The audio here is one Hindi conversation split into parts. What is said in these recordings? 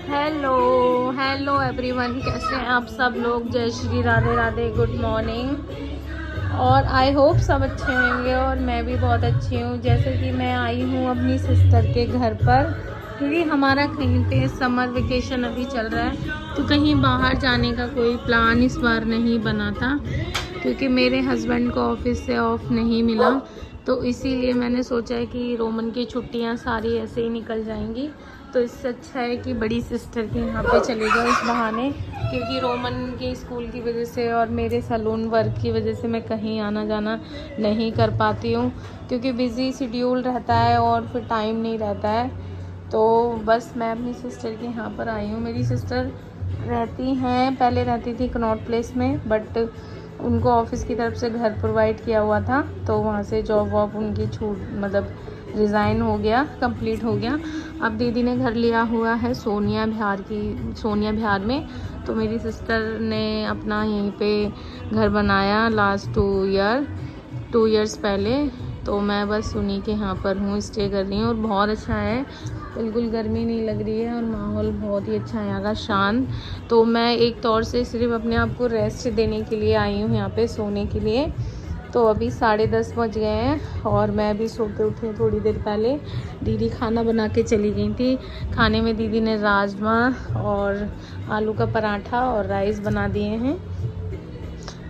हेलो हेलो एवरीवन, कैसे हैं आप सब लोग। जय श्री राधे राधे, गुड मॉर्निंग। और आई होप सब अच्छे होंगे और मैं भी बहुत अच्छी हूँ। जैसे कि मैं आई हूँ अपनी सिस्टर के घर पर, क्योंकि हमारा कहीं पे समर वेकेशन अभी चल रहा है, तो कहीं बाहर जाने का कोई प्लान इस बार नहीं बना था, क्योंकि मेरे हस्बैंड को ऑफिस से ऑफ नहीं मिला। तो इसीलिए मैंने सोचा है कि रोमन की छुट्टियां सारी ऐसे ही निकल जाएंगी, तो इससे अच्छा है कि बड़ी सिस्टर के यहाँ पे चले जाओ इस बहाने, क्योंकि रोमन के स्कूल की वजह से और मेरे सैलून वर्क की वजह से मैं कहीं आना जाना नहीं कर पाती हूँ, क्योंकि बिज़ी शेड्यूल रहता है और फिर टाइम नहीं रहता है। तो बस मैं अपनी सिस्टर के यहाँ पर आई हूँ। मेरी सिस्टर रहती हैं, पहले रहती थी कनॉट प्लेस में, बट उनको ऑफिस की तरफ से घर प्रोवाइड किया हुआ था, तो वहाँ से जॉब वॉब उनकी छूट मतलब रिज़ाइन हो गया, कंप्लीट हो गया। अब दीदी ने घर लिया हुआ है सोनिया बिहार में। तो मेरी सिस्टर ने अपना यहीं पे घर बनाया लास्ट 2 इयर्स पहले। तो मैं बस उन्हीं के यहाँ पर हूँ, स्टे कर रही हूँ और बहुत अच्छा है, बिल्कुल गर्मी नहीं लग रही है और माहौल बहुत ही अच्छा है यहाँ का, शांत। तो मैं एक तौर से सिर्फ अपने आप को रेस्ट देने के लिए आई हूँ यहाँ पे सोने के लिए। तो अभी 10:30 बज गए हैं और मैं अभी सो के उठी थोड़ी देर पहले। दीदी खाना बना के चली गई थी। खाने में दीदी ने राजमा और आलू का पराठा और राइस बना दिए हैं।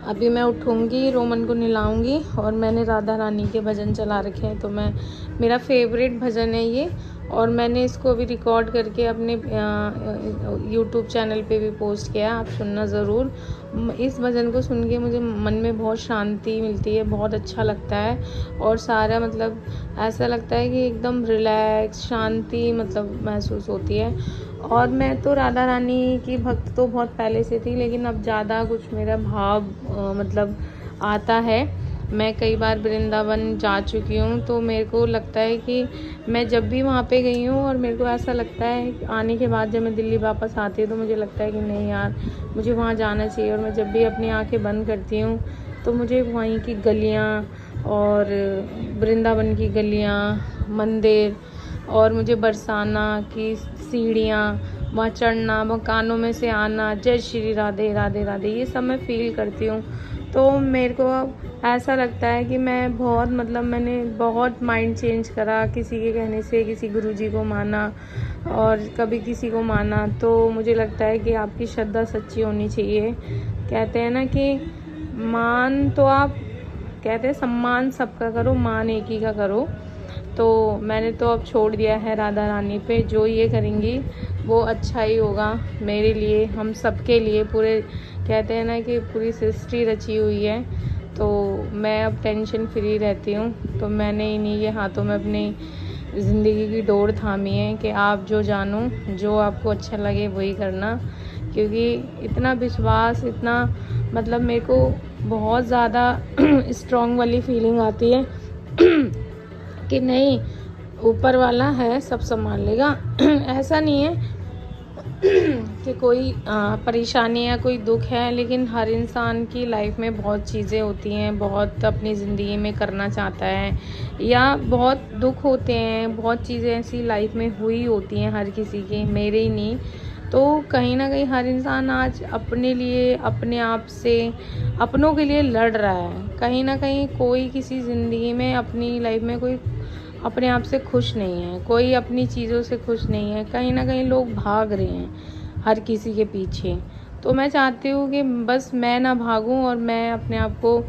अभी मैं उठूँगी, रोमन को नहलाऊँगी और मैंने राधा रानी के भजन चला रखे हैं, तो मेरा फेवरेट भजन है ये, और मैंने इसको अभी रिकॉर्ड करके अपने यूट्यूब चैनल पे भी पोस्ट किया, आप सुनना ज़रूर। इस भजन को सुन के मुझे मन में बहुत शांति मिलती है, बहुत अच्छा लगता है और सारा मतलब ऐसा लगता है कि एकदम रिलैक्स शांति मतलब महसूस होती है। और मैं तो राधा रानी की भक्त तो बहुत पहले से थी, लेकिन अब ज़्यादा कुछ मेरा भाव मतलब आता है। मैं कई बार वृंदावन जा चुकी हूँ, तो मेरे को लगता है कि मैं जब भी वहाँ पे गई हूँ और मेरे को ऐसा लगता है आने के बाद जब मैं दिल्ली वापस आती हूँ, तो मुझे लगता है कि नहीं यार, मुझे वहाँ जाना चाहिए। और मैं जब भी अपनी आंखें बंद करती हूँ तो मुझे वहीं की गलियाँ और वृंदावन की गलियाँ, मंदिर, और मुझे बरसाना की सीढ़ियाँ, वहाँ चढ़ना, वहाँ कानों में से आना जय श्री राधे राधे राधे, ये सब मैं फील करती हूँ। तो मेरे को ऐसा लगता है कि मैं बहुत मतलब मैंने बहुत माइंड चेंज करा, किसी के कहने से किसी गुरुजी को माना और कभी किसी को माना। तो मुझे लगता है कि आपकी श्रद्धा सच्ची होनी चाहिए। कहते हैं ना कि मान तो आप कहते हैं सम्मान सबका करो, मान एक ही का करो। तो मैंने तो अब छोड़ दिया है राधा रानी पे, जो ये करेंगी वो अच्छा ही होगा मेरे लिए, हम सबके लिए। पूरे कहते हैं ना कि पूरी सृष्टि रची हुई है, तो मैं अब टेंशन फ्री रहती हूँ। तो मैंने इन्हीं के हाथों में अपनी ज़िंदगी की डोर थामी है कि आप जो जानो, जो आपको अच्छा लगे वही करना। क्योंकि इतना विश्वास, इतना मतलब मेरे को बहुत ज़्यादा स्ट्रॉन्ग वाली फीलिंग आती है कि नहीं, ऊपर वाला है, सब संभाल लेगा। ऐसा नहीं है कि कोई परेशानी या कोई दुख है, लेकिन हर इंसान की लाइफ में बहुत चीज़ें होती हैं, बहुत अपनी ज़िंदगी में करना चाहता है, या बहुत दुख होते हैं, बहुत चीज़ें ऐसी लाइफ में हुई होती हैं हर किसी की, मेरे ही नहीं। तो कहीं ना कहीं हर इंसान आज अपने लिए, अपने आप से, अपनों के लिए लड़ रहा है। कहीं ना कहीं कोई किसी ज़िंदगी में, अपनी लाइफ में कोई अपने आप से खुश नहीं है, कोई अपनी चीज़ों से खुश नहीं है। कहीं ना कहीं लोग भाग रहे हैं हर किसी के पीछे। तो मैं चाहती हूँ कि बस मैं ना भागूं और मैं अपने आप को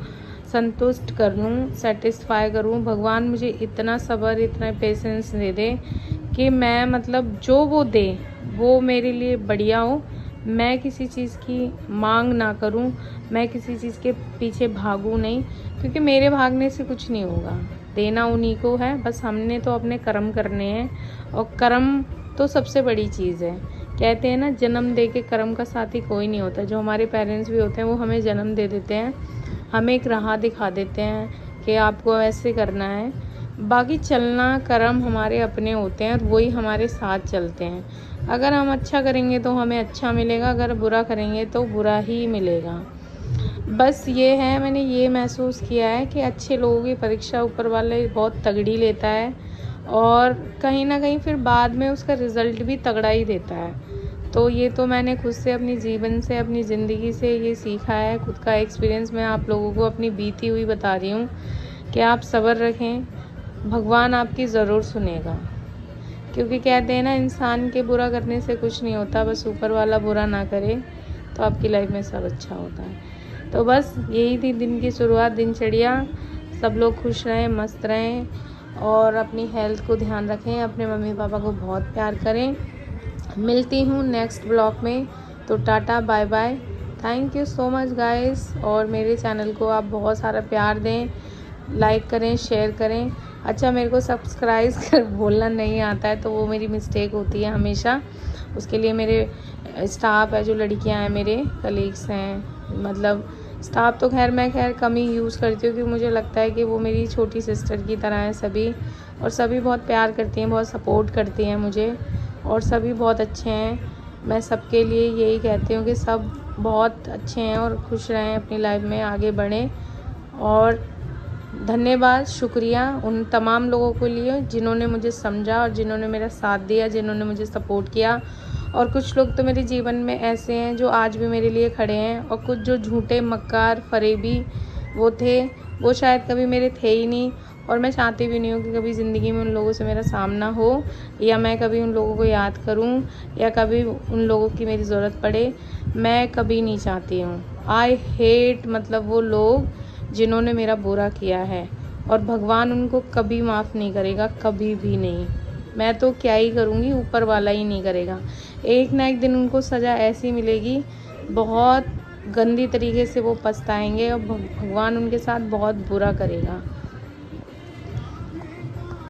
संतुष्ट कर लूँ, सेटिस्फाई करूँ। भगवान मुझे इतना सब्र, इतना पेशेंस दे दे कि मैं मतलब जो वो दे वो मेरे लिए बढ़िया हो। मैं किसी चीज़ की मांग ना करूं, मैं किसी चीज़ के पीछे भागूं नहीं, क्योंकि मेरे भागने से कुछ नहीं होगा। देना उन्हीं को है, बस हमने तो अपने कर्म करने हैं, और कर्म तो सबसे बड़ी चीज़ है। कहते हैं ना, जन्म दे के कर्म का साथी कोई नहीं होता। जो हमारे पेरेंट्स भी होते हैं वो हमें जन्म दे देते हैं, हमें एक राह दिखा देते हैं कि आपको ऐसे करना है। बाकी चलना कर्म हमारे अपने होते हैं और वही हमारे साथ चलते हैं। अगर हम अच्छा करेंगे तो हमें अच्छा मिलेगा, अगर बुरा करेंगे तो बुरा ही मिलेगा। बस ये है, मैंने ये महसूस किया है कि अच्छे लोगों की परीक्षा ऊपर वाले बहुत तगड़ी लेता है, और कहीं ना कहीं फिर बाद में उसका रिज़ल्ट भी तगड़ा ही देता है। तो ये तो मैंने खुद से अपनी जीवन से, अपनी ज़िंदगी से ये सीखा है, खुद का एक्सपीरियंस मैं आप लोगों को अपनी बीती हुई बता रही हूँ कि आप सब्र रखें, भगवान आपकी ज़रूर सुनेगा। क्योंकि कहते हैं ना, इंसान के बुरा करने से कुछ नहीं होता, बस ऊपर वाला बुरा ना करे तो आपकी लाइफ में सब अच्छा होता है। तो बस यही थी दिन की शुरुआत, दिनचर्या। सब लोग खुश रहें, मस्त रहें और अपनी हेल्थ को ध्यान रखें, अपने मम्मी पापा को बहुत प्यार करें। मिलती हूँ नेक्स्ट ब्लॉग में, तो tata bye bye, thank you so much guys. और मेरे चैनल को आप बहुत सारा प्यार दें, लाइक करें, शेयर करें। अच्छा, मेरे को सब्सक्राइब कर बोलना नहीं आता है, तो वो मेरी मिस्टेक होती है हमेशा। उसके लिए मेरे स्टाफ है, जो लड़कियां हैं, मेरे कलीग्स हैं, मतलब स्टाफ तो मैं कम ही यूज़ करती हूँ, क्योंकि मुझे लगता है कि वो मेरी छोटी सिस्टर की तरह हैं सभी, और सभी बहुत प्यार करती हैं, बहुत सपोर्ट करती हैं मुझे, और सभी बहुत अच्छे हैं। मैं सबके लिए यही कहती हूँ कि सब बहुत अच्छे हैं और खुश रहें, अपनी लाइफ में आगे बढ़ें। और धन्यवाद, शुक्रिया उन तमाम लोगों के लिए जिन्होंने मुझे समझा और जिन्होंने मेरा साथ दिया, जिन्होंने मुझे सपोर्ट किया। और कुछ लोग तो मेरे जीवन में ऐसे हैं जो आज भी मेरे लिए खड़े हैं, और कुछ जो झूठे मक्कार फरेबी वो थे, वो शायद कभी मेरे थे ही नहीं। और मैं चाहती भी नहीं हूँ कि कभी ज़िंदगी में उन लोगों से मेरा सामना हो, या मैं कभी उन लोगों को याद करूँ, या कभी उन लोगों की मेरी ज़रूरत पड़े। मैं कभी नहीं चाहती हूँ। आई हेट, मतलब वो लोग जिन्होंने मेरा बुरा किया है, और भगवान उनको कभी माफ़ नहीं करेगा, कभी भी नहीं। मैं तो क्या ही करूँगी, ऊपर वाला ही नहीं करेगा। एक ना एक दिन उनको सज़ा ऐसी मिलेगी, बहुत गंदी तरीके से वो पछताएंगे, और भगवान उनके साथ बहुत बुरा करेगा।